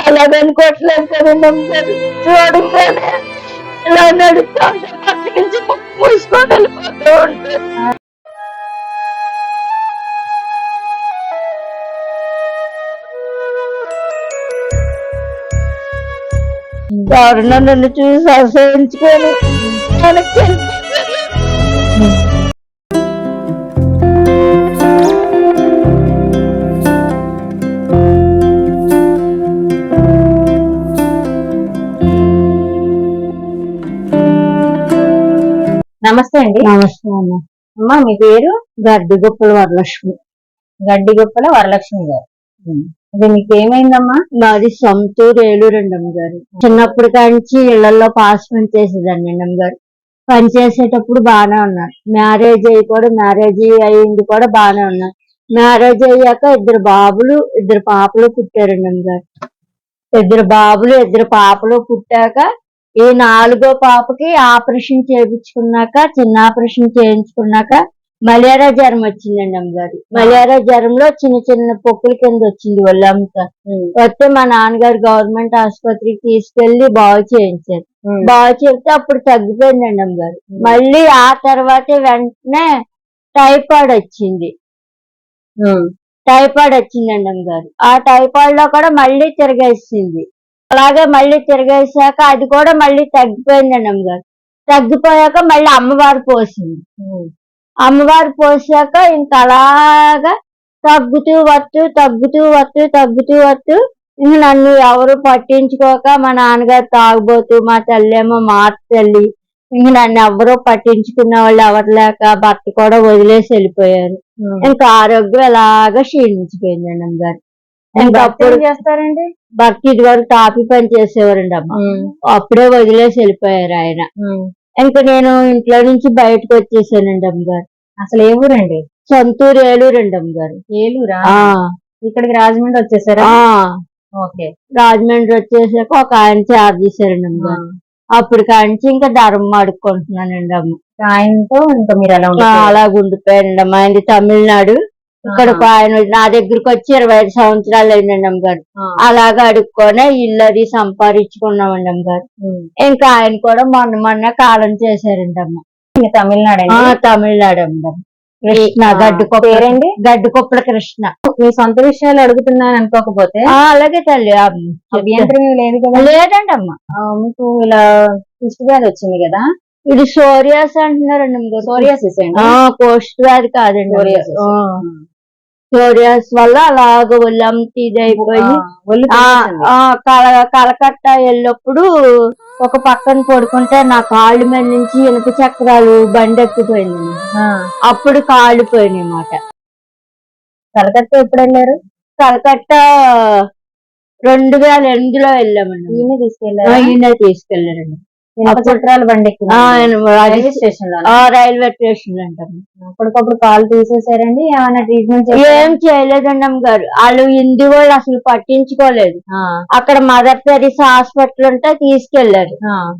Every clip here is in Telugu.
అలాగనుకోవట్లేదు కదండి అమ్మగారు. చూడగానే ఇలా నడుస్తూ ఉంటే పక్క నుంచి మూసుకొని వెళ్ళిపోతూ ఉంటారు. ఎవరన్నా నన్ను చూసి అసహించుకొని వెనక్కి నమస్తే అండి. నమస్తే అమ్మ. అమ్మా మీ పేరు? గడ్డిగొప్పల వరలక్ష్మి. గడ్డిగొప్పల వరలక్ష్మి గారు. అది మీకు ఏమైందమ్మా? నాది సొంతూరు ఏలూరు అండి అమ్మగారు. చిన్నప్పటి కాంచి ఇళ్లలో పాస్ పని చేసేదాన్ని అండి అమ్మగారు. పని చేసేటప్పుడు బాగానే ఉన్నారు. మ్యారేజ్ అయింది కూడా బాగానే ఉన్నారు. మ్యారేజ్ అయ్యాక ఇద్దరు పాపలు పుట్టారండి అమ్మగారు. ఇద్దరు పాపలు పుట్టాక ఈ 4వ పాపకి ఆపరేషన్ చిన్న ఆపరేషన్ చేయించుకున్నాక మలేరియా జ్వరం వచ్చిందండి అమ్మగారు. మలేరియా జ్వరంలో చిన్న చిన్న పొక్కుల కింద వచ్చింది ఒళ్ళంతా. వస్తే మా నాన్నగారు గవర్నమెంట్ ఆసుపత్రికి తీసుకెళ్లి బాగు చేయించారు. బాగు చేస్తే అప్పుడు తగ్గిపోయిందండి అమ్మగారు. మళ్ళీ ఆ తర్వాత వెంటనే టైఫాయిడ్ వచ్చిందండి అమ్మగారు. ఆ టైఫాయిడ్ లో కూడా మళ్ళీ తిరగేసింది. అలాగే మళ్ళీ తిరగేసాక అది కూడా మళ్ళీ తగ్గిపోయిందండి అమ్మగారు. తగ్గిపోయాక మళ్ళీ అమ్మవారు పోసాక ఇంకా అలాగా తగ్గుతూ వస్తూ ఇంక నన్ను ఎవరు పట్టించుకోక మా నాన్నగారు తాగుబోతూ, మా తల్లేమో తల్లి, ఇంక నన్ను ఎవరో పట్టించుకున్న వాళ్ళు ఎవరు లేక భర్త కూడా వదిలేసి వెళ్ళిపోయారు. ఇంకా ఆరోగ్యం ఎలాగా క్షీణించిపోయిందండి అమ్మగారు. ఇంకా అప్పుడు చేస్తారండి భర్త ఇదివరకు టాపీ పని చేసేవారండి అమ్మ. అప్పుడే వదిలేసి వెళ్ళిపోయారు ఆయన. ఇంకా నేను ఇంట్లో నుంచి బయటకు వచ్చేసానండి అమ్మగారు. అసలు ఏ ఊరండి? సొంతూరు ఏలూరు అండి అమ్మగారు. ఏలూరా? ఇక్కడికి రాజమండ్రి వచ్చేసారా? ఓకే. రాజమండ్రి వచ్చేసాక ఒక ఆయన చార్జ్ చేశారండి అమ్మగారు. అప్పుడు కాంచి ఇంకా ధర్మం అడుక్కుంటున్నానండి అమ్మ. ఆయనతో ఇంకా మీరు అలాగ ఉండిపోయానండి అమ్మ. ఆయన తమిళనాడు. ఇక్కడ ఆయన నా దగ్గరకు వచ్చి 25 సంవత్సరాలు అయిందండి అమ్మగారు. అలాగా అడుక్కొని ఇల్లు అది సంపాదించుకున్నామండి అమ్మగారు. ఇంకా ఆయన కూడా మొన్న కాలం చేశారండి అమ్మ. తమిళనాడు అమ్మ. కృష్ణ గడ్డికొప్పల కృష్ణ. మీ సొంత విషయాలు అడుగుతున్నాను అనుకోకపోతే అలాగే తల్లి. అభ్యంతరం లేదు కదా? లేదండి అమ్మ. మీకు ఇలా కుష్టి వ్యాధి వచ్చింది కదా? ఇది సోరియాస్ అంటున్నారండి అమ్మగారు. సోరియాసిస్ అండి? కుష్టి వ్యాధి కాదండి. సోరియాస్ వల్ల అలాగ ఒళ్ళంతా ఇది అయిపోయి కలకత్తా వెళ్ళినప్పుడు ఒక పక్కన పడుకుంటే నా కాళ్ళ మీద నుంచి ఇనుప చక్రాలు బండి ఎక్కిపోయింది. అప్పుడు కాలిపోయినాయి అన్నమాట. కలకత్తా ఎప్పుడు వెళ్ళారు? కలకత్తా 2008లో వెళ్ళామండి. ఈయన తీసుకెళ్లారండి. చక్రాల బండి రైల్వే స్టేషన్ అంటారు. అప్పటికప్పుడు కాలు తీసేసారండి? ఏమైనా ట్రీట్మెంట్ ఏం చేయలేదండి అమ్మగారు. వాళ్ళు హిందీ వాళ్ళు అసలు పట్టించుకోలేదు. అక్కడ మదర్ తెరీసా హాస్పిటల్ ఉంటే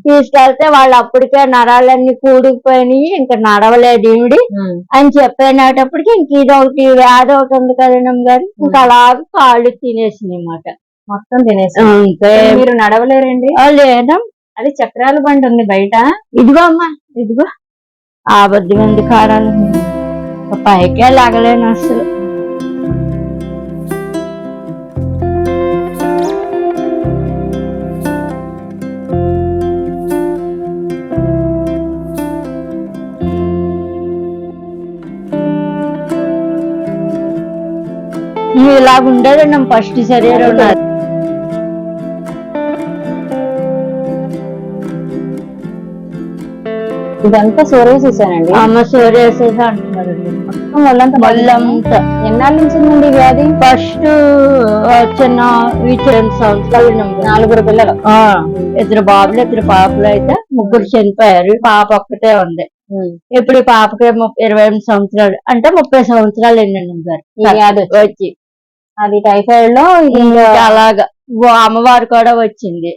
తీసుకెళ్తే వాళ్ళు అప్పటికే నరాలన్నీ కూడుకుపోయినాయి, ఇంకా నడవలేదు ఈవిడి అని చెప్పేటప్పటికి ఇంక ఇదొకటి వ్యాధి ఒకటి ఉంది కదండి అమ్మగారు. ఇంకా అలాగే కాళ్ళు తినేసింది అన్నమాట. మొత్తం తినేసి మీరు నడవలేరండి? లేదా. అది చక్రాల బండి ఉంది బయట. ఇదిగో అమ్మా, ఇదిగో ఆబద్ధిమంది కారాలు పైకే లాగలేను అసలు. ఇలాగ ఉండేదండి ఫస్ట్ శరీరం ఉన్నది. ఇదంతా సోరియాసిస్ అండి? అమ్మ సోరియాసిస్ అంటున్నారండి. మొత్తం వాళ్ళంతా ఎన్నాళ్ళ నుంచి ఉందండి వ్యాధి? ఫస్ట్ చిన్న 2 సంవత్సరాలు. 4 పిల్లలు, 2 బాబులు 2 పాపలు అయితే 3 చనిపోయారు. పాప ఒక్కటే ఉంది. ఇప్పుడు ఈ పాపకి 28 సంవత్సరాలు అంటే 30 సంవత్సరాలు అయిందండి వ్యాధి వచ్చి. అది టైఫాయిడ్ లో అలాగా అమ్మవారు కూడా వచ్చింది.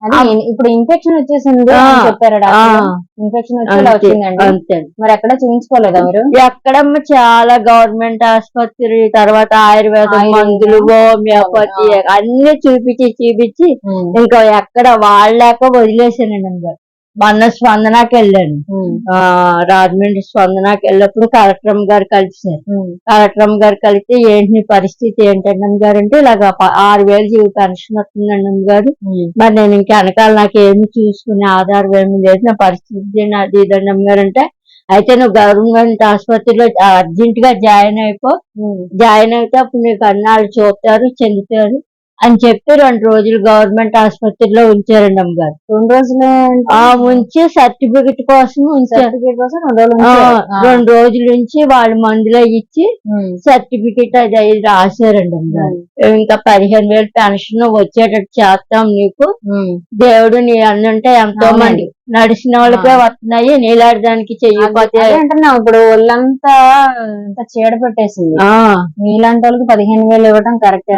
అది ఇప్పుడు ఇన్ఫెక్షన్ వచ్చేసింది అని చెప్పారు డాక్టర్. ఇన్ఫెక్షన్ వచ్చి ఇలా వచ్చిందండి. అంతే. మరి ఎక్కడ చూపించుకోలేదా మీరు? ఎక్కడమ్మ చాలా గవర్నమెంట్ ఆసుపత్రి, తర్వాత ఆయుర్వేద మందులు, హోమియోపతి అన్ని చూపించి ఇంకా ఎక్కడ వాళ్ళాక వదిలేసానండి. ఇంకా మొన్న స్పందనకి వెళ్ళాను. రాజమండ్రి స్పందనకి వెళ్ళినప్పుడు కలెక్టర్ గారు కలిసారు. కలెక్టర్ గారు కలిస్తే ఏంటి నీ పరిస్థితి ఏంటండి గారు అంటే, ఇలాగ 6,000 జీవ పెన్షన్ వస్తుందండి గారు. మరి నేను ఇంకా వెనకాల నాకు ఏమి చూసుకునే ఆధారం ఏమి లేదు, నా పరిస్థితి అది ఇదండి గారు అంటే, అయితే నువ్వు గవర్నమెంట్ ఆసుపత్రిలో అర్జెంట్ గా జాయిన్ అయిపో, జాయిన్ అయితే అప్పుడు నీకు అన్నాళ్ళు చూస్తారు చెందుతారు అని చెప్పి 2 రోజులు గవర్నమెంట్ ఆసుపత్రిలో ఉంచారండి అమ్మగారు. 2 రోజులు ఉంచి సర్టిఫికెట్ కోసం ఉంచారు. 2 రోజుల నుంచి వాళ్ళు మందులు ఇచ్చి సర్టిఫికెట్ అది రాశారండి అమ్మగారు. ఇంకా 15,000 పెన్షన్ వచ్చేటట్టు చేస్తాం నీకు, దేవుడు నీ అన్నుంటే ఎంతో మంది నడిచిన వాళ్ళకే వస్తున్నాయి, నీలాడడానికి చెయ్యకపోతే అంటున్నావు. ఇప్పుడు ఒళ్ళంతా చీడ పెట్టేసింది, నీలాంటి వాళ్ళకి 15,000 ఇవ్వడం కరెక్ట్.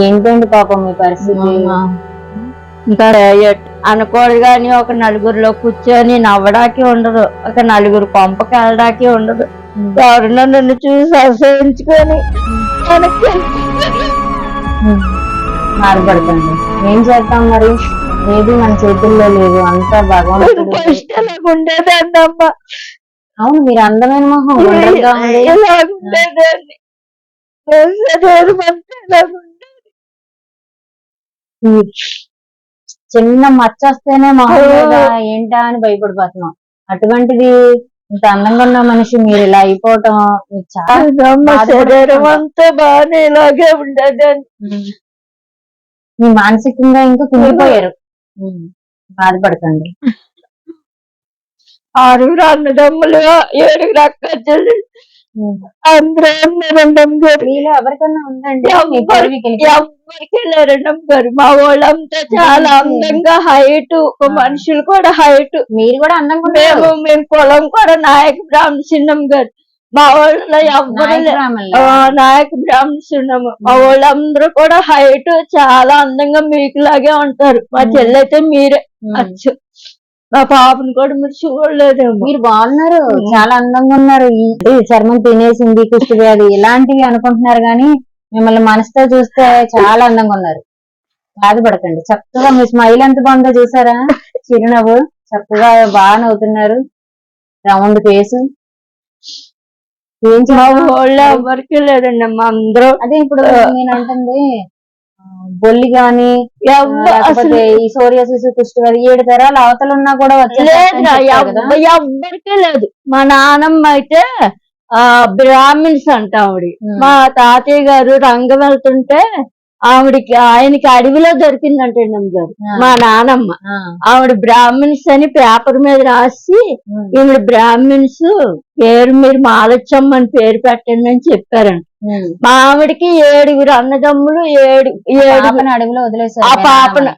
ఏంటండి పాపం మీ పరిస్థితి? ఇంకా అనకూడదు కానీ ఒక నలుగురిలో కూర్చొని నవ్వడానికి ఉండదు, ఒక నలుగురు కొంపకి వెళ్ళడానికి ఉండదు. ఎవరన్నా నన్ను చూసి అసహించుకొని బాధపడకండి. ఏం చేద్దాం మరి, ఏది మన చేతుల్లో లేదు, అంతా భగవంతుడు. ఉండేదండి అమ్మ. అవును, మీరు అందమైన మొహం ఉండేదాన్ని. చిన్న మచ్చ వస్తేనే మొహం మీద ఏంటా అని భయపడిపోతున్నాం. అటువంటిది ఇంత అందంగా ఉన్న మనిషి మీరు ఇలా అయిపోవటం శరీరం అంతా బాగానే ఇలాగే ఉండేదాన్ని. మీ మానసికంగా ఇంకా కుంగిపోయారు. బాధపడకండి. 6 అన్నదమ్ములు, 7 అక్క చెల్లి, అందరూ ఎవరికన్నా ఉందండి? ఎవరికి లేరండం గారు. మా వాళ్ళంతా చాలా అందంగా హైట్, మనుషులు కూడా హైట్. మీరు కూడా అందంగా మేము కులం కూడా నాయక బ్రాహ్మణం గారు. మా వాళ్ళలో ఎవ్వరు నాయక బ్రాహ్మణము. మా వాళ్ళందరూ కూడా హైట్ చాలా అందంగా మీకులాగే ఉంటారు. మా చెల్లి అయితే మీరే అచ్చు. మా పాపను కూడా మీరు చూడలేదేమో. మీరు బాగున్నారు, చాలా అందంగా ఉన్నారు. చర్మం తినేసింది, కుష్టి వ్యాధి ఇలాంటివి అనుకుంటున్నారు కానీ మిమ్మల్ని మనసుతో చూస్తే చాలా అందంగా ఉన్నారు. బాధపడకండి. చక్కగా మీ స్మైల్ ఎంత బాగుందో చూసారా, చిరునవ్వు చక్కగా బాగా నవ్వుతున్నారు, రౌండ్ ఫేస్. ఏం వాళ్ళు ఎవరికి లేదండి అమ్మ, అందరూ. అదే ఇప్పుడు నేను అంటుంది బొల్లి గాని లేకపోతే ఈ సోరియాసిస్, కుష్టి వ్యాధి 7 తరాలు అవతలున్నా కూడా ఎవ్వరికీ లేదు. మా నానమ్మ అయితే బ్రాహ్మిన్స్ అంట ఆవిడ. మా తాతయ్య గారు రంగం వెళ్తుంటే ఆయనకి అడవిలో దొరికిందంటండి అమ్మగారు మా నానమ్మ. ఆవిడ బ్రాహ్మిన్స్ అని పేపర్ మీద రాసి, ఈవిడ బ్రాహ్మిన్స్ పేరు మీరు మాలచ్చమ్మ అని పేరు పెట్టండి అని చెప్పారంట. మా ఆవిడకి 7 అన్నదమ్ములు, 7 అడవిలో వదిలేసారు. ఆ పాపను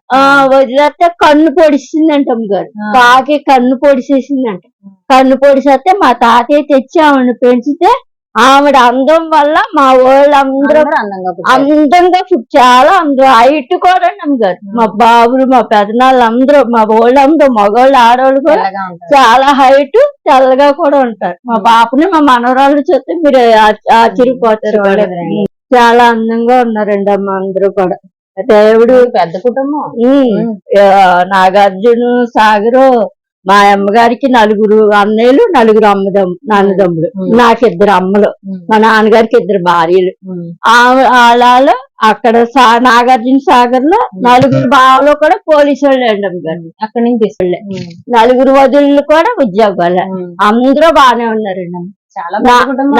వదిలేస్తే కన్ను పొడిచిందంట అమ్మగారు. కాకి కన్ను పొడిసేసిందంట. కన్ను పొడిసేస్తే మా తాతయ్య తెచ్చి ఆవిడని పెంచితే ఆవిడ అందం వల్ల మా వాళ్ళందరూ అందంగా చాలా అందరూ హైట్ కూడా అమ్మగారు. మా బాబులు, మా పెదనాళ్ళు అందరూ, మా వాళ్ళందరూ మగవాళ్ళు ఆడవాళ్ళు కూడా చాలా హైట్, తెల్లగా కూడా ఉంటారు. మా పాపని మా మనవరాళ్ళు చూస్తే మీరు ఆశ్చర్యపోతారు. చాలా అందంగా ఉన్నారండి అమ్మ అందరూ కూడా. దేవుడు పెద్ద కుటుంబం. నాగార్జున సాగరు. మా అమ్మగారికి 4 అన్నయ్యలు, 4 అన్నదమ్ములు. నాకు 2 అమ్మలు, మా నాన్నగారికి 2 భార్యలు. వాళ్ళలో అక్కడ నాగార్జున సాగర్ లో 4 బావలు కూడా పోలీసు వాళ్ళు అండి అమ్మగారు. అక్కడి నుంచి తీసుకెళ్ళే 4 వదులు కూడా ఉద్యోగాలు. అందరూ బాగానే ఉన్నారండి.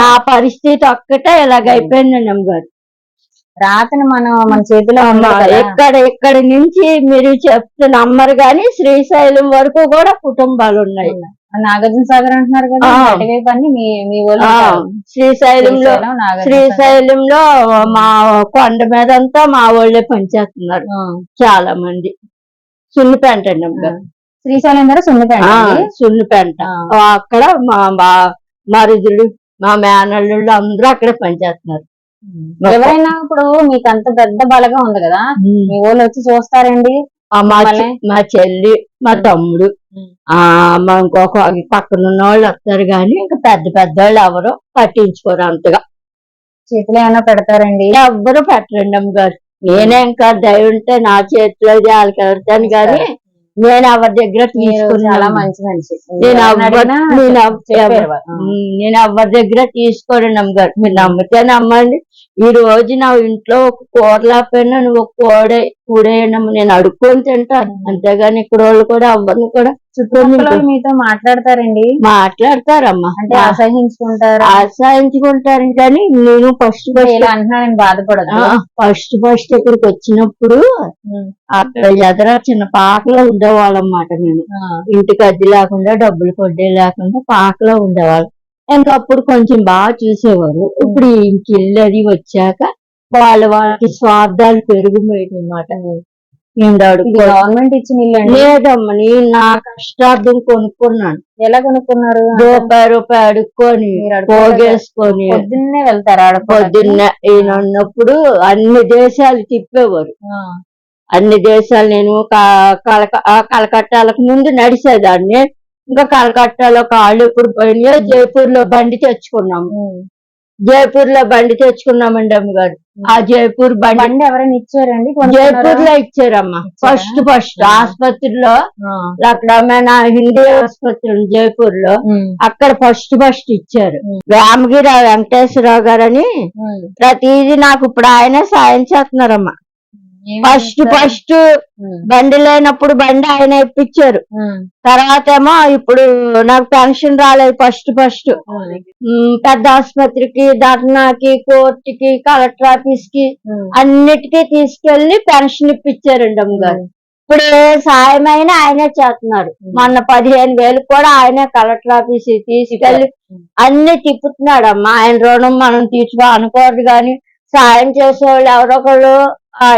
నా పరిస్థితి ఒక్కటే ఇలాగైపోయిందండి అమ్మగారు. రాతను మన చేతిలో ఎక్కడి నుంచి మీరు చెప్తే నమ్మరు గాని శ్రీశైలం వరకు కూడా కుటుంబాలు ఉన్నాయి. నాగార్జున సాగర్ అంటున్నారు కదా, శ్రీశైలంలో మా కొండ మీద అంతా మా వాళ్ళే పనిచేస్తున్నారు చాలా మంది. సున్నిపేంట అండి అమ్మగారు. శ్రీశైలం దగ్గర సున్నిపేంట. అక్కడ మా మరుదులు, మా మేనల్లుళ్ళు అందరూ అక్కడే పనిచేస్తున్నారు. ఎవరైనా ఇప్పుడు మీకు అంత పెద్ద బలగా ఉంది కదా, మీ వాళ్ళు వచ్చి చూస్తారండి? మా చెల్లి, మా తమ్ముడు, మా ఇంకొక పక్కన ఉన్న వాళ్ళు వస్తారు గాని ఇంకా పెద్ద పెద్ద వాళ్ళు ఎవరు పట్టించుకోరు అంతగా. చేతిలో ఏమైనా పెడతారండి? ఎవ్వరు పెట్టరండి అమ్మగారు. నేనే ఇంకా దయ ఉంటే నా చేతిలో వాళ్ళకి ఎవరుతాను గాని నేను ఎవరి దగ్గర చాలా మంచి మనిషి. నేను ఎవరి దగ్గర తీసుకోరండి అమ్మగారు. మీరు నమ్మితే నమ్మండి, ఈ రోజు నా ఇంట్లో ఒక కూర లేకపోయినా నువ్వు ఒక కూడేయనమ్మ నేను అడుక్కొని తింటాను, అంతేగాని ఇక్కడ వాళ్ళు కూడా ఎవరిని కూడా మీతో మాట్లాడతారండి? మాట్లాడతారమ్మా. అంటే అసహించుకుంటారు కానీ నేను ఫస్ట్ అంటున్నాను బాధపడదు. ఫస్ట్ ఇక్కడికి వచ్చినప్పుడు అక్కడ ఎదర చిన్న పాకలో ఉండేవాళ్ళన్నమాట. మేము ఇంటికి అద్దె లేకుండా డబ్బులు కొద్దే లేకుండా పాకలో ఉండేవాళ్ళం. ఇంకప్పుడు కొంచెం బాగా చూసేవారు. ఇప్పుడు ఇంక ఇల్లు అది వచ్చాక వాళ్ళకి స్వార్థాలు పెరిగిపోయాయి అన్నమాట. గవర్నమెంట్ ఇచ్చిన ఇల్లు? లేదమ్మా, నేను నా కష్టార్థం కొనుక్కున్నాను. ఎలా కొనుక్కున్నారు? రూపాయి అడుక్కొని పోగేసుకొని పొద్దున్నే వెళ్తారా? పొద్దున్నే ఈయన ఉన్నప్పుడు అన్ని దేశాలు తిప్పేవారు. అన్ని దేశాలు నేను కలకట్టాలకు ముందు నడిచేదాన్ని. ఇంకా కలకట్టాలో కాళ్ళు ఇప్పుడు పోయినాయో జైపూర్ లో బండి తెచ్చుకున్నాము. తెచ్చుకున్నామండి అమ్మగారు. ఆ జైపూర్ బండి ఎవరైనా ఇచ్చారండి? జైపూర్ లో ఇచ్చారమ్మా. ఫస్ట్ ఆసుపత్రిలో అక్కడ హిందీ ఆసుపత్రి జైపూర్ లో, అక్కడ ఫస్ట్ ఇచ్చారు. రామగిరి వెంకటేశ్వరరావు గారని ప్రతిదీ నాకు ఇప్పుడు ఆయన సాయం చేస్తున్నారమ్మా. ఫస్ట్ బండి లేనప్పుడు బండి ఆయన ఇప్పించారు. తర్వాత ఏమో ఇప్పుడు నాకు పెన్షన్ రాలేదు. ఫస్ట్ పెద్ద ఆసుపత్రికి, ధర్నాకి, కోర్టుకి, కలెక్టర్ ఆఫీస్ కి అన్నిటికీ తీసుకెళ్లి పెన్షన్ ఇప్పించారండి అమ్మగారు. ఇప్పుడు సాయం అయినా ఆయనే చేస్తున్నారు. మొన్న 15,000 కూడా ఆయనే కలెక్టర్ ఆఫీస్ తీసుకెళ్లి అన్ని తిప్పుతున్నాడమ్మా. ఆయన రుణం మనం తీర్చుకో అనుకోరు గాని సాయం చేసేవాళ్ళు ఎవరొకళ్ళు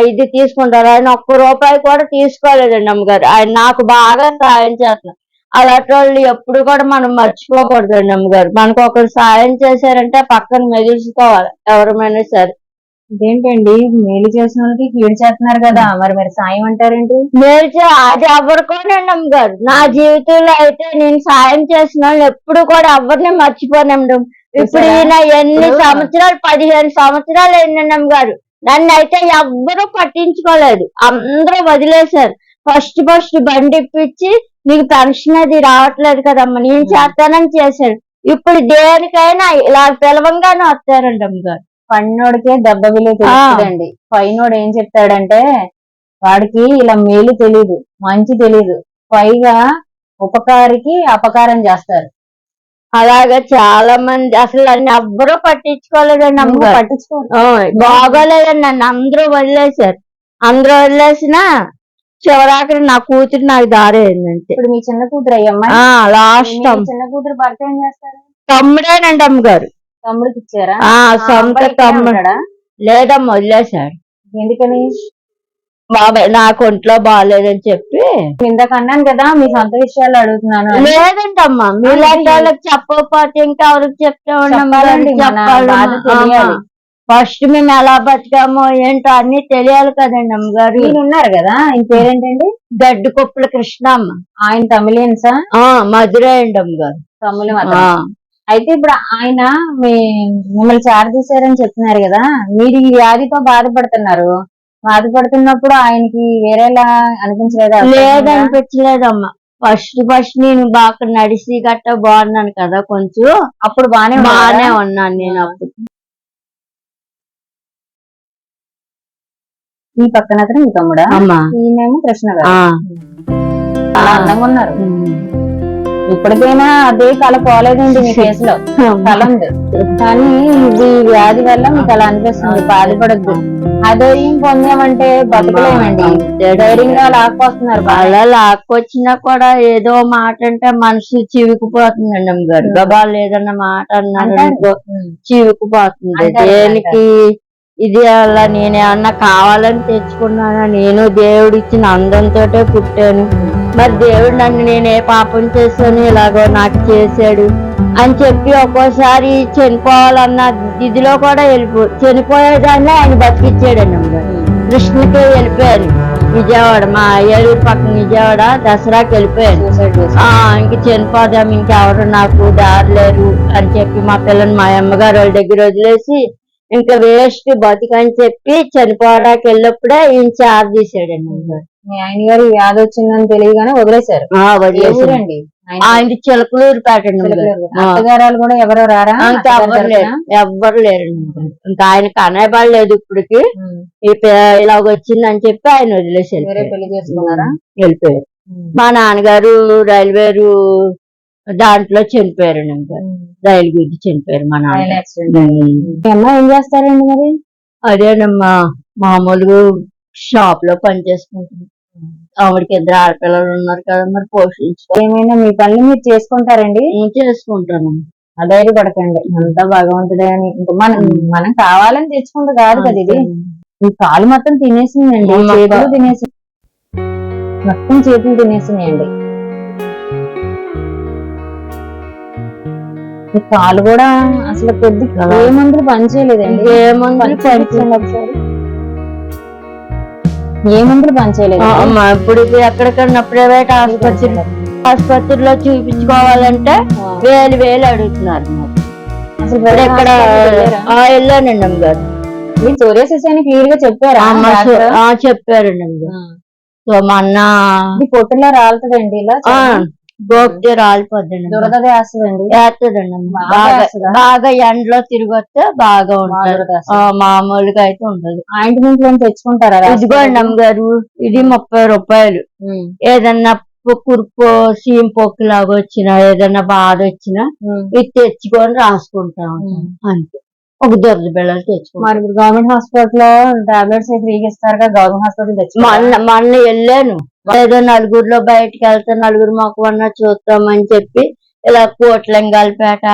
ఇది తీసుకుంటారు. ఆయన ₹1 కూడా తీసుకోలేదండి అమ్మగారు. ఆయన నాకు బాగా సాయం చేస్తున్నారు. అలాంటి వాళ్ళు ఎప్పుడు కూడా మనం మర్చిపోకూడదండి అమ్మగారు. మనకు ఒకరు సాయం చేశారంటే పక్కన మెదులుసుకోవాలి ఎవరమైనా సరే. ఇదేంటండి మేలు చేసిన వాళ్ళకి కీడు చేస్తున్నారు కదా, మరి సాయం అంటారేంటి? అది ఎవరికోనండి అమ్మగారు. నా జీవితంలో అయితే నేను సాయం చేసిన వాళ్ళు ఎప్పుడు కూడా ఎవరిని మర్చిపోనండి. ఇప్పుడు ఈయన ఎన్ని సంవత్సరాలు 15 సంవత్సరాలు అయిందండి అమ్మగారు. నన్ను అయితే ఎవ్వరూ పట్టించుకోలేదు, అందరూ వదిలేశారు. ఫస్ట్ బండి ఇప్పించి నీకు పెన్షన్ అది రావట్లేదు కదమ్మా నేను చేస్తానని చేశాడు. ఇప్పుడు దేనికైనా ఇలా పిలవంగానే వస్తారండి అమ్మగారు. పన్నోడికే దెబ్బ విలువ తెలుస్తుందండి. పైనోడు ఏం చెప్తాడంటే వాడికి ఇలా మేలు తెలీదు, మంచి తెలీదు, పైగా ఉపకారికి అపకారం చేస్తారు. అలాగా చాలా మంది అసలు నన్ను ఎవ్వరూ పట్టించుకోలేదండి అమ్మగారు. బాగోలేదండి, నన్ను అందరూ వదిలేశారు. అందరూ వదిలేసినా చివరాఖరి నా కూతురు నాకు దారి అయిందంటే. ఇప్పుడు మీ చిన్న కూతురు అయ్యమ్మా? లాస్ట్ చిన్న కూతురు భర్త ఏం చేస్తారు? తమ్ముడేనండి అమ్మగారు. తమ్ముడికి ఇచ్చారా? సొంత తమ్ముడా? లేదమ్మా, వదిలేశాడు. ఎందుకని? బాబాయ్ నాకు ఒంట్లో బాగాలేదని చెప్పి. ఇందాక అన్నాను కదా మీ సొంత విషయాలు అడుగుతున్నాను. లేదండి అమ్మా, మీలాంటి వాళ్ళకి చెప్పకపోతే ఇంకా ఎవరికి చెప్తే చెప్పాలి. ఫస్ట్ మేము ఎలా బతికామో ఏంటో అన్ని తెలియాలి కదండి అమ్మగారు. ఉన్నారు కదా, ఆయన పేరేంటండి? గడ్డికొప్పుల కృష్ణమ్మ. ఆయన తమిళియన్సా? మధురై అండి అమ్మగారు. తమిళ. అయితే ఇప్పుడు ఆయన మిమ్మల్ని చారదీశారని చెప్తున్నారు కదా, మీరు ఈ వ్యాధితో బాధపడుతున్నప్పుడు ఆయనకి వేరేలా అనిపించలేదా? లేదనిపించలేదమ్మా. ఫస్ట్ నేను బాగా నడిచి గట్ట బాగున్నాను కదా, కొంచెం అప్పుడు బానే ఉన్నాను నేను. అప్పుడు ఈ పక్కన అతను మీ తమ్ముడా? ఈయనేమో కృష్ణ గారు. అందంగా ఉన్నారు. ఇప్పటికైనా అదే కళ పోలేదండి మీ ఫేస్ లో, కళ ఉంది. కానీ ఇది వ్యాధి వల్ల మీకు అలా అనిపిస్తుంది. బాధపడద్దు. అధైర్యం పొందామంటే బతకలేమండి. ధైర్యంగా లాక్కొస్తున్నారు. అలా లాక్కొచ్చినా కూడా ఏదో మాట అంటే మనసు చివుకుపోతుందండి అమ్మగారు. గబాలు ఏదన్నా మాట అన్నాను చివుకుపోతుంది. దేనికి ఇది అలా నేనేమన్నా కావాలని తెచ్చుకున్నానా? నేను దేవుడు ఇచ్చిన అందంతో పుట్టాను. మరి దేవుడు నన్ను నేనే పాపం చేశాను ఇలాగో నాకు చేశాడు. అని చెప్పి ఒక్కోసారి చనిపోవాలన్న ఇదిలో కూడా చనిపోయేదాన్ని ఆయన బతికిచ్చాడండి అమ్మగారు. కృష్ణకి వెళ్ళిపోయారు విజయవాడ, మా ఏలూరు పక్కన విజయవాడ దసరాకి వెళ్ళిపోయారు. ఇంక చనిపోదాం, ఇంకెవరు నాకు దారి లేరు అని చెప్పి మా పిల్లని మా అమ్మగారు వాళ్ళ దగ్గర వదిలేసి ఇంకా వేస్ట్ బతికని చెప్పి చనిపోవడానికి వెళ్ళినప్పుడే ఈయన చార్ తీసాడండి అమ్మగారు. మీ ఆయన గారు వ్యాధి వచ్చిందని తెలియగానే వదిలేశారు. వదిలేసారండి. ఆయన చిలకలూరుపేట అత్తగారాలు కూడా ఎవరో రారా? ఎవ్వరు లేరండి. ఇంకా ఆయనకి అనేబాడలేదు ఇప్పటికి. ఇలాగ వచ్చిందని చెప్పి ఆయన వదిలేసి పెళ్లి చేసుకున్నారా? వెళ్ళిపోయారు. మా నాన్నగారు రైల్వేరు దాంట్లో చనిపోయారండి. ఇంకా రైలు గురించి చనిపోయారు మా నాన్న. అమ్మ ఏం చేస్తారండి మరి? అదేనమ్మా మామూలుగా షాప్ లో పని చేసుకుంటున్నాం. ఆవిడకి 2 ఆడపిల్లలు ఉన్నారు కదా, మరి పోషించుకో. ఏమైనా మీ పనులు మీరు చేసుకుంటారండి? చేసుకుంటాను. అధైర్యపడకండి, అంతా భగవంతుడే అని. ఇంకా మనం కావాలని తెచ్చుకుంటే కాదు కదా ఇది. ఈ కాలు మొత్తం తినేసిందండి, చేతులు తినేసి మొత్తం చేతులు తినేసినాయండి. ఈ కాలు కూడా అసలు కొద్ది ఏ మందులు పనిచేయలేదండి. ఏ మందులు ఒకసారి ఏ మందులు పనిచేయలేదు. ఇప్పుడు ఎక్కడికన్నా ప్రైవేట్ ఆసుపత్రిలో చూపించుకోవాలంటే 1000 అడుగుతున్నారు. అసలు ఎక్కడ వెళ్ళానండి అమ్మగారు. మీరు సోరియాసిస్ అని క్లియర్ గా చెప్పారా? చెప్పారండి అమ్మగారు. సో మా అన్న పొట్టులో రాలుతుందండి, ఇలా గోపితే రాలిపోద్దండి, దురదదే వేస్తుందండి. వేస్తుందండి. బాగా ఎండలో తిరిగొస్తే బాగా ఉంటుంది, మామూలుగా అయితే ఉండదు. ఆయింట్మెంట్ లో తెచ్చుకుంటారా? ఇదిగోండి అమ్మగారు, ఇది 30 రూపాయలు. ఏదన్నా కురుపు సీమ్ పొక్కు లాగా వచ్చినా ఏదన్నా బాధ వచ్చినా ఇది తెచ్చుకొని రాసుకుంటాం అంతే. ఒక దురద బిళ్ళలు తెచ్చుకో. మరి ఇప్పుడు గవర్నమెంట్ హాస్పిటల్ లో టాబ్లెట్స్ ఫ్రీగా ఇస్తారు కదా, గవర్నమెంట్ హాస్పిటల్ తెచ్చు. మొన్న వెళ్ళాను, ఏదో నలుగురిలో బయటకు వెళ్తే నలుగురు మొక్కమన్నా చూస్తామని చెప్పి ఇలా కోట్లంగాలపేట,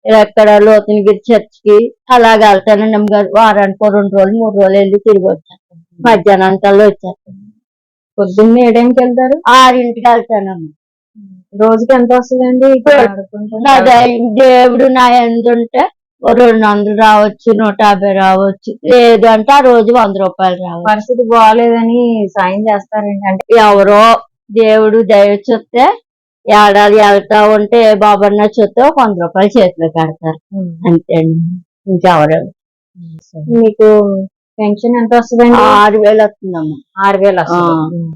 ఇలా ఇక్కడ లోతనగిరి చర్చికి అలాగ వెళ్తానండి అమ్మగారు. వారానికి 2 రోజులు 3 రోజులు వెళ్ళి తిరిగి వచ్చాను. మధ్యాహ్నానికల్లా వచ్చేస్తాను. పొద్దున్నే ఏ టైంకి వెళ్తారు? 6ంటికి వెళ్తానమ్మా. రోజుకి ఎంత వస్తుందండి? దేవుడు నా ఎందుంటే 200 రావచ్చు, 150 రావచ్చు, లేదు అంటే ఆ రోజు 100 రూపాయలు రావచ్చు. పరిస్థితి బాగాలేదని సాయం చేస్తారండి. అంటే ఎవరో దేవుడు దయ చూస్తే ఏడాది వెళ్తా ఉంటే ఏ బాబన్నా చూస్తే 100 రూపాయలు చేతిలో పెడతారు అంతే అండి. ఇంకెవరు? మీకు పెన్షన్ ఎంత వస్తుందండి? 6000 వస్తుందమ్మా. 6000 వస్తుంది.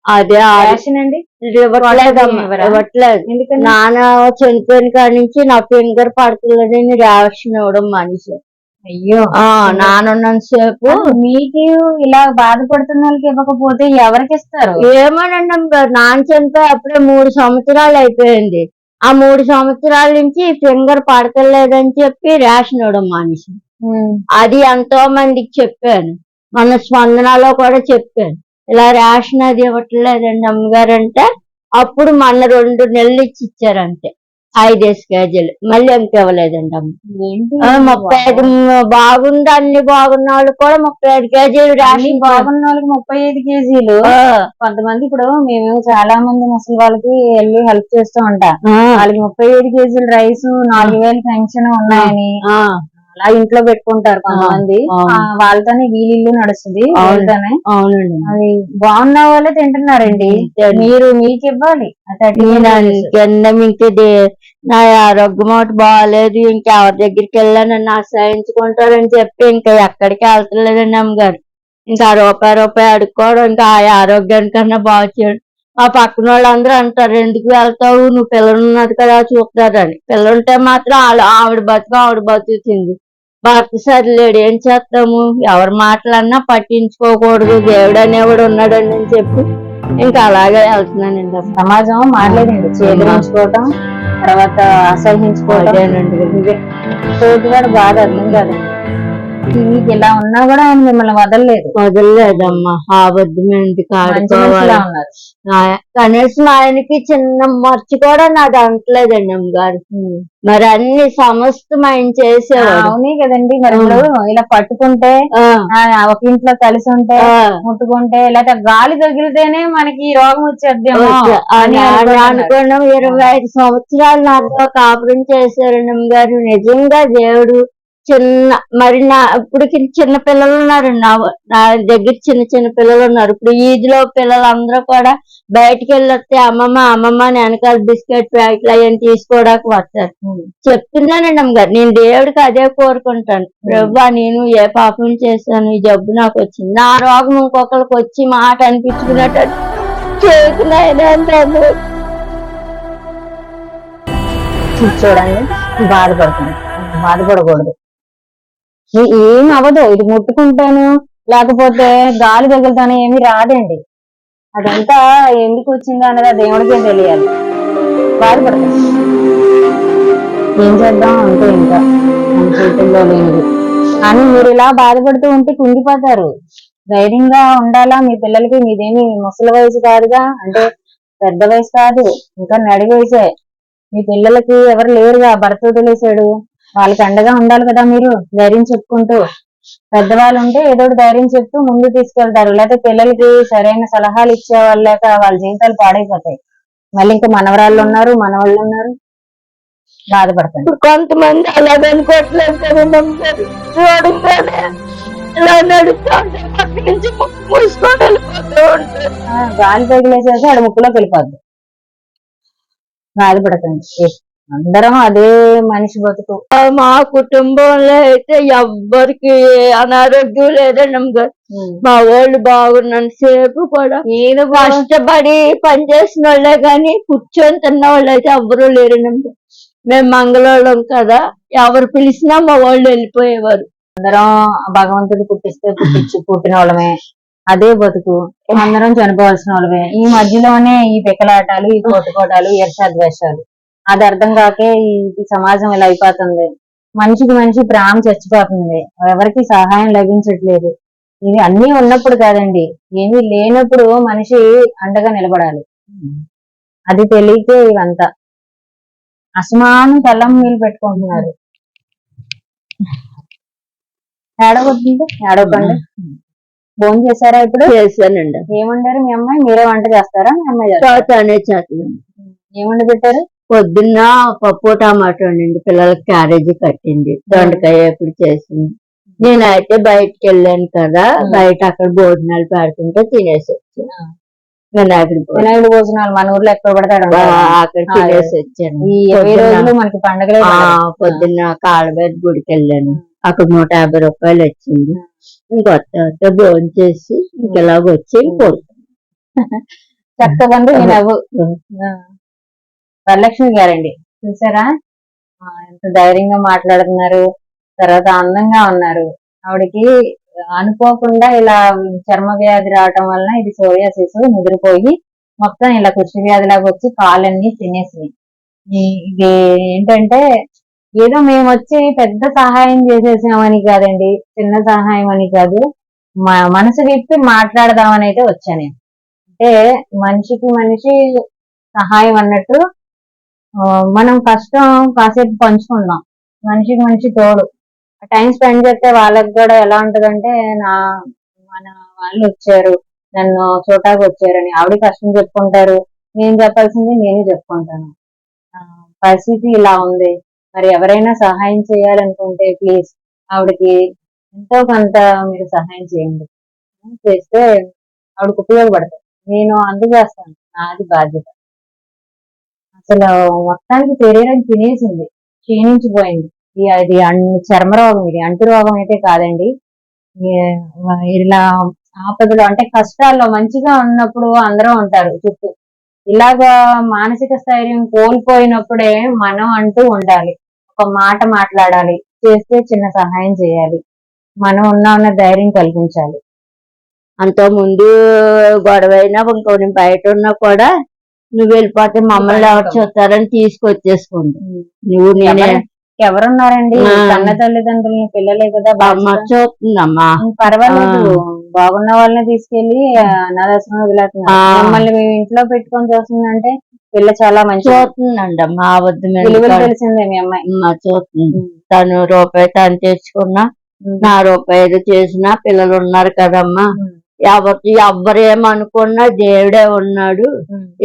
అదే అండి ఇవ్వట్లేదు. నాన్న చనిపోయిన కాడి నుంచి నా ఫింగర్ పడతలేదని రేషన్ ఇవ్వడం మనిషి. అయ్యో, నానున్నంత సేపు మీకు ఇలా బాధపడుతున్న వాళ్ళకి ఇవ్వకపోతే ఎవరికి ఇస్తారు? ఏమోనండి నాన్న చనిపోయి అప్పుడే 3 సంవత్సరాలు అయిపోయింది. ఆ 3 సంవత్సరాల నుంచి ఫింగర్ పడతలేదని చెప్పి రేషన్ ఇవ్వడం మనిషి. అది ఎంతో మందికి చెప్పాను, మన స్పందనలో కూడా చెప్పాను. ఇలా రేషన్ అది ఇవ్వట్లేదండి అమ్మగారు అంటే అప్పుడు మొన్న 2 నెలలు ఇచ్చారంటే 5 కేజీలు, మళ్ళీ ఎంత ఇవ్వలేదండి అమ్మ. 35 బాగుంది, అన్ని బాగున్న వాళ్ళు కూడా 35 కేజీలు రేషన్. బాగున్న వాళ్ళకి 35 కేజీలు. కొంతమంది ఇప్పుడు మేము చాలా మంది ముసలి వాళ్ళకి వెళ్ళి హెల్ప్ చేస్తూ ఉంటాం. వాళ్ళకి 35 కేజీలు రైస్, 4000 పెన్షన్ ఉన్నాయని అలా ఇంట్లో పెట్టుకుంటారు కొంతమంది. వాళ్ళతోనే వీళ్ళు నడుస్తుంది. వాళ్ళతోనే అది బాగున్న వాళ్ళే తింటున్నారండి. మీకు ఇవ్వాలి. నా ఆరోగ్యం ఒకటి బాగాలేదు, ఇంకెవరి దగ్గరికి వెళ్ళానని ఆశ్రయించుకుంటారని చెప్పి ఇంకా ఎక్కడికి వెళ్తలేదండి అమ్మగారు. ఇంకా రూపాయి అడుక్కోవడం ఇంకా ఆ ఆరోగ్యానికన్నా బాగు చేయడం. ఆ పక్కన వాళ్ళందరూ అంటారు, ఎందుకు వెళ్తావు, నువ్వు పిల్లలు ఉన్నది కదా చూస్తారని. పిల్లలుంటే మాత్రం ఆవిడ బతుకుతుంది, భర్త సరిలేడు, ఏం చేస్తాము, ఎవరి మాటలన్నా పట్టించుకోకూడదు, దేవుడు అనేవాడు ఉన్నాడని చెప్పి ఇంకా అలాగే వెళ్తున్నానండి. సమాజం మాట్లాడండి, చేదరించుకోవటం, తర్వాత అసహించుకోవటం, తోటివాడు బాధ అర్థం కాదండి. మీకు ఇలా ఉన్నా కూడా ఆయన మిమ్మల్ని వదలలేదు. వదలలేదమ్మా. అబద్ధం ఎందుకు మంచి ఆడుకోవాలి? మనిషిలా ఉన్నారు. కనీసం ఆయనకి చిన్న మర్చి కూడా నాది అంటలేదండి అమ్మగారు. మరి అన్ని సమస్తం ఆయన చేసేవాడు. అవునే కదండి. మరి ఇప్పుడు ఇలా పట్టుకుంటే ఒక ఇంట్లో కలిసి ఉంటే ముట్టుకుంటే లేకపోతే గాలి తగిలితేనే మనకి ఈ రోగం వచ్చేద్దేమో అని అనుకున్నాం. 25 సంవత్సరాలు నాతో కాపురం చేశారండి అమ్మగారు. నిజంగా దేవుడు మరి ఇప్పటికి చిన్న పిల్లలు ఉన్నారు. నా దగ్గర చిన్న చిన్న పిల్లలు ఉన్నారు. ఇప్పుడు ఈదిలో పిల్లలందరూ కూడా బయటికి వెళ్ళొస్తే అమ్మమ్మ అని వెనకాల బిస్కెట్ ప్యాకెట్లు అవన్నీ తీసుకోవడానికి వస్తారు. చెప్తున్నానండి అమ్మగారు, నేను దేవుడికి అదే కోరుకుంటాను. ప్రభువా, నేను ఏ పాపం చేశాను, ఈ జబ్బు నాకు వచ్చింది, నా రోగం ఇంకొకరికి వచ్చి మాట అనిపించుకున్నట్టు చూడండి. బాధపడకూడదు. ఏం అవ్వదు. ఇది ముట్టుకుంటాను లేకపోతే గాలి తగులుతాను ఏమి రాదండి. అదంతా ఎందుకు వచ్చిందో అన్నది ఆ దేవుడికే తెలియాలి. బాధపడతాను. ఏం చేద్దాం అంటే ఇంకా మన చేతుల్లో లేదు. కానీ మీరు ఇలా బాధపడుతూ ఉంటే కుంగిపోతారు. ధైర్యంగా ఉండాలా. మీ పిల్లలకి మీదేమి ముసలి వయసు కాదుగా, అంటే పెద్ద వయసు కాదు, ఇంకా నడి వయసే. మీ పిల్లలకి ఎవరు లేరుగా, భర్త వదిలేసాడు. వాళ్ళకి అండగా ఉండాలి కదా. మీరు ధైర్యం చెప్పుకుంటూ, పెద్దవాళ్ళు ఉంటే ఏదో ధైర్యం చెప్తూ ముందు తీసుకెళ్తారు. లేకపోతే పిల్లలకి సరైన సలహాలు ఇచ్చే వాళ్ళు లేక వాళ్ళ జీవితాలు పాడైపోతాయి. మళ్ళీ ఇంకా మనవరాళ్ళు ఉన్నారు, మనవాళ్ళు ఉన్నారు, బాధపడతారు. కొంతమంది అలా అనుకోవట్లేదు కదండి. ఇలా నడుస్తూ పక్క నుంచి మూసుకొని వెళ్ళిపోతూ ఉంటారు. గాలి తగిలేసేసి ఆడ ముక్కులోకి వెళ్ళిపోద్ది. బాధపడకండి. అందరం అదే మనిషి బతుకు. మా కుటుంబంలో అయితే ఎవ్వరికి అనారోగ్యం లేదండి అమ్మగారు. మా వాళ్ళు బాగున్నాను సేపు కూడా నేను కష్టపడి పనిచేసిన వాళ్ళే గాని కూర్చొని తిన్న వాళ్ళు అయితే ఎవ్వరూ లేరండి అమ్మగారు. మేము మంగళవాళ్ళం కదా, ఎవరు పిలిచినా మా వాళ్ళు వెళ్ళిపోయేవారు. అందరం భగవంతుడు పుట్టిన వాళ్ళమే. అదే బతుకు. అందరం చనిపోవాల్సిన వాళ్ళమే. ఈ మధ్యలోనే ఈ పిక్కలాటాలు, ఈ కొట్టుకోటాలు, ఈర్షాద్వేషాలు. అది అర్థం కాకే ఈ సమాజం ఇలా అయిపోతుంది. మనిషికి మనిషి ప్రేమ చచ్చిపోతుంది. ఎవరికి సహాయం లభించట్లేదు. ఇవి అన్ని ఉన్నప్పుడు కాదండి, ఏమీ లేనప్పుడు మనిషి అండగా నిలబడాలి. అది తెలియకే ఇవంతా అసమానం తల్లం నీళ్ళు పెట్టుకుంటున్నారు. ఏడవకండి. ఫోన్ చేశారా? ఇప్పుడు చేశానండి. ఏమంటారు మీ అమ్మాయి? మీరే వంట చేస్తారా? మీ అమ్మాయి చేస్తాను. ఏమండి పెట్టారు? పొద్దున్న పప్పు టమాటో అండి, పిల్లలకి క్యారేజీ కట్టింది. దొండకాయ ఎప్పుడు చేసింది. నేనైతే బయటకు వెళ్ళాను కదా, బయట అక్కడ భోజనాలు పెడుతుంటే తినేసి వచ్చాను. వినాయకుడి భోజనాలు మన ఊర్లో ఎక్కడ పడతాడు అక్కడ తినేసి వచ్చాను. మనకి పండుగ పొద్దున్న కాళ్ళబేద గుడికి వెళ్ళాను. అక్కడ 150 రూపాయలు వచ్చింది. ఇంకొత్త భోజనం చేసి ఇంకెలాగ వచ్చి చక్కగా నవ్వు. వరలక్ష్మి గారండి, చూసారా ఎంత ధైర్యంగా మాట్లాడుతున్నారు. తర్వాత అందంగా ఉన్నారు. ఆవిడకి అనుకోకుండా ఇలా చర్మ వ్యాధి రావటం వలన ఇది సోరియాసిస్ ముదిరిపోయి మొత్తం ఇలా కుష్టి వ్యాధి లాగా వచ్చి కాళ్ళన్నీ తినేసినాయి. ఇది ఏంటంటే ఏదో మేము వచ్చి పెద్ద సహాయం చేసేసామని కాదండి, చిన్న సహాయం అని కాదు, మనసు విప్పి మాట్లాడదామని అయితే వచ్చాను. అంటే మనిషికి మనిషి సహాయం అన్నట్టు మనం కష్టం కాసేపు పంచుకుందాం. మనిషికి మనిషి తోడు టైం స్పెండ్ చేస్తే వాళ్ళకి కూడా ఎలా ఉంటదంటే, మన వాళ్ళు వచ్చారు, నన్ను చూటాకు వచ్చారని ఆవిడ కష్టం చెప్పుకుంటారు. నేను చెప్పాల్సింది నేను చెప్పుకుంటాను. పరిస్థితి ఇలా ఉంది, మరి ఎవరైనా సహాయం చేయాలనుకుంటే ప్లీజ్ ఆవిడకి ఎంతో కొంత మీరు సహాయం చేయండి. చేస్తే ఆవిడకి ఉపయోగపడతాయి. నేను అందజేస్తాను, నాది బాధ్యత. అసలు మొత్తానికి శరీరం తినేసింది, క్షీణించిపోయింది. అది చర్మరోగం, ఇది అంటు రోగం అయితే కాదండి. ఇలా ఆపదలు అంటే కష్టాల్లో మంచిగా ఉన్నప్పుడు అందరూ ఉంటారు చుట్టూ. ఇలాగా మానసిక స్థైర్యం కోల్పోయినప్పుడే మనం అంటూ ఉండాలి, ఒక మాట మాట్లాడాలి, చేస్తే చిన్న సహాయం చేయాలి, మనం ఉన్న ధైర్యం కల్పించాలి. అంత ముందు గొడవైనా ఇంకోటి బయట ఉన్నా కూడా నువ్వు వెళ్ళిపోతే మమ్మల్ని ఎవరు చూస్తారని తీసుకొచ్చేసుకుంది. నువ్వు నేనే ఎవరున్నారండి ఆ. కన్న తల్లిదండ్రులు పిల్లలే కదా అమ్మ బాధ్యత. చూస్తుందమ్మా. పర్వాలేదు బాగున్న వాళ్ళని తీసుకెళ్లి అనాథాశ్రమం వదిలేస్తున్నారు. ఆ. మిమ్మల్ని మీ ఇంట్లో పెట్టుకొని చూస్తుందంటే పిల్ల చాలా మంచి చూస్తుందండి అమ్మా. అబద్ధం విలువలు ఎందుకు? తెలిసిందే మీ అమ్మాయి. అమ్మ చూస్తుంది. తను రూపాయి తను తెచ్చుకున్నా, నా రూపాయి ఏదో చేసినా పిల్లలు ఉన్నారు కదమ్మా. ఎవ్వరేమనుకున్నా దేవుడే ఉన్నాడు.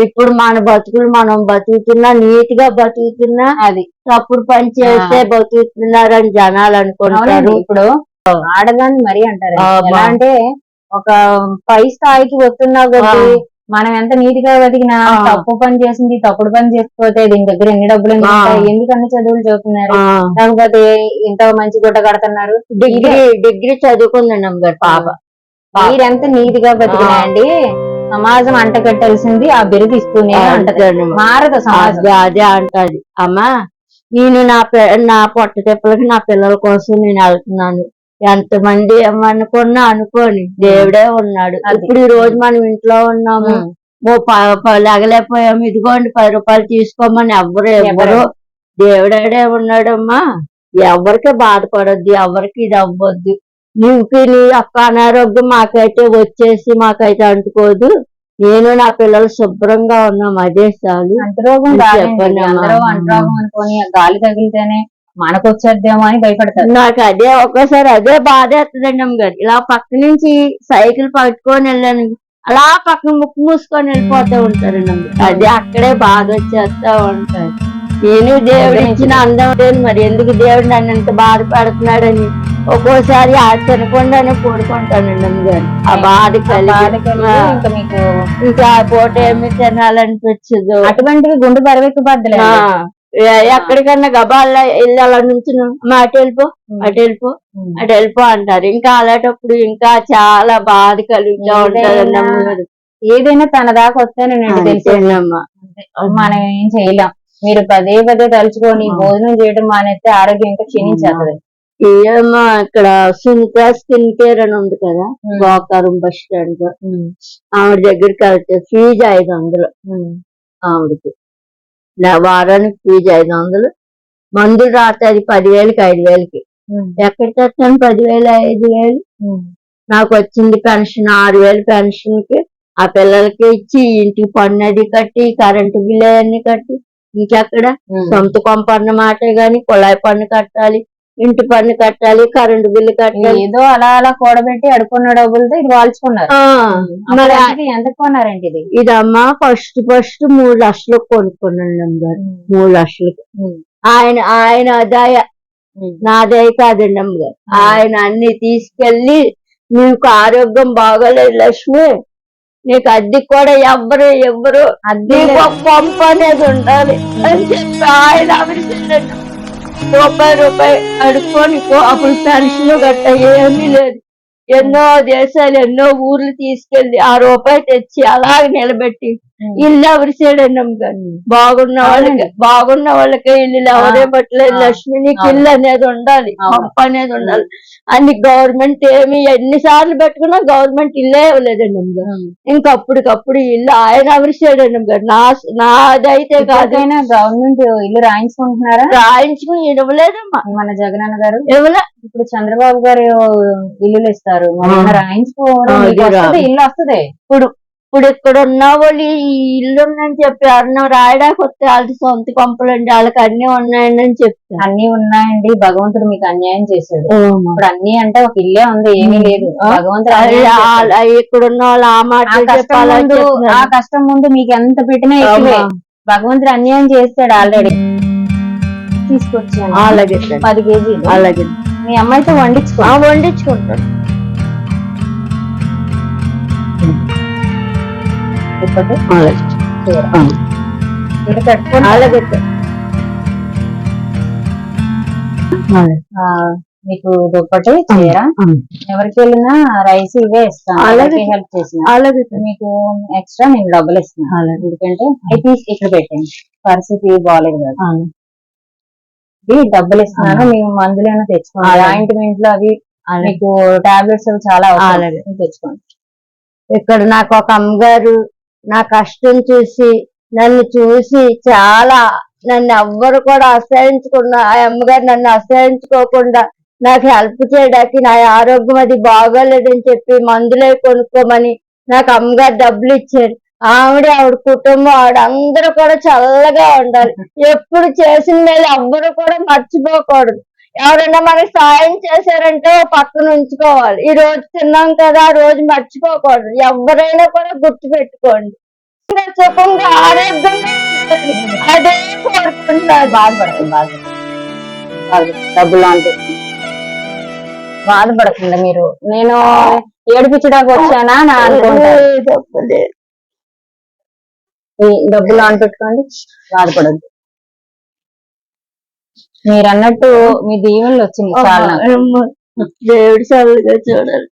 ఇప్పుడు మన బతుకులు మనం బతుకుతున్నా, నీట్ గా బతుకుతున్నా, అది తప్పుడు పని చేస్తే బతుకుతున్నారని జనాలు అనుకుంటారు. అవునండి. ఇప్పుడు ఆడదాన్ని మరీ అంటారు. ఎలా అంటే ఒక పై స్థాయికి వస్తున్నా కొద్దీ మనం ఎంత నీట్ గా బతికినా తప్పు పని చేసింది తప్పుడు పని చేసిపోతే దీని దగ్గర ఎన్ని డబ్బులు ఎందుకన్ని చదువులు చదువుతున్నారు, లేకపోతే ఇంత మంచి గుడ్డ కడుతున్నారు. డిగ్రీ చదువుకుందండి అమ్మగారు పాప. మీరెంత నీట్ గా బతికినా అండి సమాజం అంట కట్టాల్సింది ఆ బిరుదు ఇస్తూనే ఉంటది. మారదు సమాజం. అదే అంటది అమ్మా. నేను నా పొట్ట తెప్పలకి నా పిల్లల కోసం నేను వెళ్తున్నాను. ఎంతమంది ఏమనుకున్నా అనుకోని దేవుడే ఉన్నాడు. ఇప్పుడు ఈ రోజు మనం ఇంట్లో ఉన్నాము, లెగలేకపోయాము, ఇదిగోండి 10 రూపాయలు తీసుకోమని ఎవ్వరు దేవుడే ఉన్నాడమ్మా. ఎవరికి బాధపడొద్దు, ఎవరికి ఇది అవ్వద్దు. నీకు నీ యొక్క అనారోగ్యం మాకైతే వచ్చేసి మాకైతే అంటుకోదు. నేను నా పిల్లలు శుభ్రంగా ఉన్నాం, అదే చాలు. అంటురోగం కాదండి. అందరూ అంటురోగం అనుకోని గాలి తగిలితేనే మనకు వచ్చేద్దేమో అని భయపడతారు. నాకు అదే ఒక్కోసారి అదే బాధ వేస్తుందండి అమ్మగారు. ఇలా పక్క నుంచి సైకిల్ పట్టుకొని వెళ్ళాను, అలా పక్కన ముక్కు మూసుకొని వెళ్ళిపోతూ ఉంటారండి అమ్మగారు. అదే అక్కడే బాధ వచ్చేస్తా ఉంటారు. నేను దేవుడు ఇచ్చిన అందం లేదు, మరి ఎందుకు దేవుడు నన్ను ఎంత బాధ పెడుతున్నాడని ఒక్కోసారి తినకుండానే పడుకుంటానండి అమ్మగారు. ఆ బాధ ఇంకా పూట ఏమి తినాలనిపించదు. అటువంటివి గుండె బరువెక్కిపోద్దులే. ఎక్కడికన్నా గబాల్లో వెళ్ళాల నుంచి అటు వెళ్ళిపో అంటారు. ఇంకా అలాంటప్పుడు ఇంకా చాలా బాధ కలుగుతూ ఉంటదండి అమ్మగారు. ఏదైనా తన దాకా వస్తేనేనండి తెలిసేదమ్మా. మనం ఏం చేయలేం. మీరు పదే తలుచుకొని భోజనం చేయడం మానేస్తే ఆరోగ్యం ఇంకా క్షీణించేస్తుంది. ఏమో ఇక్కడ సునీత స్కిన్ కేర్ అని ఉంది కదా, గోకారం బస్ స్టాండ్. ఆవిడ దగ్గరికి వెళ్తే ఫీజు 500 ఆవిడకి. వారానికి ఫీజు 500. మందులు రాస్తే అది 10,000కి 5,000కి. ఎక్కడ తెచ్చాను 10,000 5,000? నాకు వచ్చింది పెన్షన్ 6,000 పెన్షన్ కి. ఆ పిల్లలకి ఇచ్చి ఇంటికి పన్ను అది కట్టి కరెంటు బిల్లు అవన్నీ కట్టి ఇంకెక్కడ సొంత కొంప అన్నమాటే గాని కుళాయి పన్ను కట్టాలి, ఇంటి పన్ను కట్టాలి, కరెంటు బిల్లు కట్టాలి. ఏదో అలా కూడబెట్టి అడుకున్న డబ్బులతో ఇది వాల్చుకున్నారు. మరి ఎంత కొన్నారండి ఇది? ఇదమ్మా ఫస్ట్ 3 లక్షలకు కొనుక్కున్నాను అమ్మగారు. 3 లక్షలకు. ఆయన దయ, నా దయ కాదండి అమ్మగారు. ఆయన అన్ని తీసుకెళ్లి నీకు ఆరోగ్యం బాగోలేదు లక్ష్మి, నీకు అద్దె కూడా ఎవ్వరు అద్దె పంపు అనేది ఉండాలి అని చెప్పి ఆయన రూపాయి అడుక్కొని అప్పుడు పెన్షన్ గట్ట ఏమీ లేదు. ఎన్నో దేశాలు ఎన్నో ఊర్లు తీసుకెళ్లి ఆ రూపాయి తెచ్చి అలాగే నిలబెట్టి ఇల్లు ఎవరి చేయడండి అమ్మగారు. బాగున్న వాళ్ళకే ఇల్లు ఎవరే పట్టలేదు. లక్ష్మి నీకు ఇల్లు అనేది ఉండాలి, పంపు అనేది ఉండాలి అని గవర్నమెంట్ ఎన్నిసార్లు పెట్టుకున్నా గవర్నమెంట్ ఇల్లే ఇవ్వలేదండి అమ్మగారు. ఇంకప్పటికప్పుడు ఇల్లు ఆయన ఎవరి చేయడండి అమ్మగారు. నాదైతే కాదు. గవర్నమెంట్ ఇల్లు రాయించుకుంటున్నారా? రాయించుకుని ఇవ్వలేదమ్మా మన జగనన్న గారు. ఇవ్వలే. ఇప్పుడు చంద్రబాబు గారు ఇల్లులు ఇస్తారు, రాయించుకోవడం ఇల్లు వస్తుంది. ఇప్పుడు ఇక్కడ ఉన్న వాళ్ళు ఈ ఇల్లు ఉందని చెప్పి అన్నం రాయడానికి వస్తే వాళ్ళకి సొంత కొంపలండి, వాళ్ళకి అన్ని ఉన్నాయండి అని చెప్తారు. అన్ని ఉన్నాయండి, భగవంతుడు మీకు అన్యాయం చేశాడు. ఇప్పుడు అన్ని అంటే ఒక ఇల్లే ఉంది, ఏమీ లేదు. భగవంతుడు ఇక్కడ ఉన్న వాళ్ళు ఆ మాట ఆ కష్టం ముందు మీకు ఎంత పెట్టినా ఎక్కువే. భగవంతుడు అన్యాయం చేస్తాడు. ఆల్రెడీ తీసుకొచ్చాను. అలాగే 10 కేజీలు. అలాగే మీ అమ్మాయితో వండించుకుంటాను. మీకు దుప్పటి చీర ఎవరికి వెళ్ళినా రైస్ ఇవే ఇస్తాను. అలాగే హెల్ప్ చేసిన అలాగే మీకు ఎక్స్ట్రా నేను డబ్బులు ఇస్తున్నాను. ఎందుకంటే ఇక్కడ పెట్టండి, పరిస్థితి బాగాలేదు కదా. డబ్బులు ఇస్తున్నాను, మేము మందులైనా తెచ్చుకోండి. ఆయింట్మెంట్ లో అవి మీకు టాబ్లెట్స్ అవి చాలా తెచ్చుకోండి. ఇక్కడ నాకు ఒక అమ్మగారు నా కష్టం చూసి నన్ను చూసి చాలా నన్ను ఎవ్వరు కూడా అసహించకుండా ఆ అమ్మగారు నన్ను అసహించుకోకుండా నాకు హెల్ప్ చేయడానికి నా ఆరోగ్యం అది బాగోలేదని చెప్పి మందులే కొనుక్కోమని నాకు అమ్మగారు డబ్బులు ఇచ్చారు. ఆవిడ కుటుంబం అందరూ కూడా చల్లగా ఉండాలి. ఎప్పుడు చేసిన మేలు ఎవ్వరు కూడా మర్చిపోకూడదు. ఎవరైనా మనకి సాయం చేశారంటే ఓ పక్కన ఉంచుకోవాలి. ఈ రోజు తిన్నాం కదా, ఆ రోజు మర్చిపోకూడదు. ఎవరైనా కూడా గుర్తు పెట్టుకోండి. సుఖంగా ఆరోగ్యంగా ఉండాలి. అదే కోరుకుంటున్నారు. డబ్బులు అంటే బాధపడకుండా మీరు నేను ఏడిపించడానికి వచ్చానా నా అనుకుంటారు. తప్పలేదు. ఈ డబ్బులు ఆన్ పెట్టుకోండి, బాధపడద్దు. మీరు అన్నట్టు మీ దీవెనలు వచ్చినాయి చాలా నాకు. దేవుడు చల్లగా చూడాలి.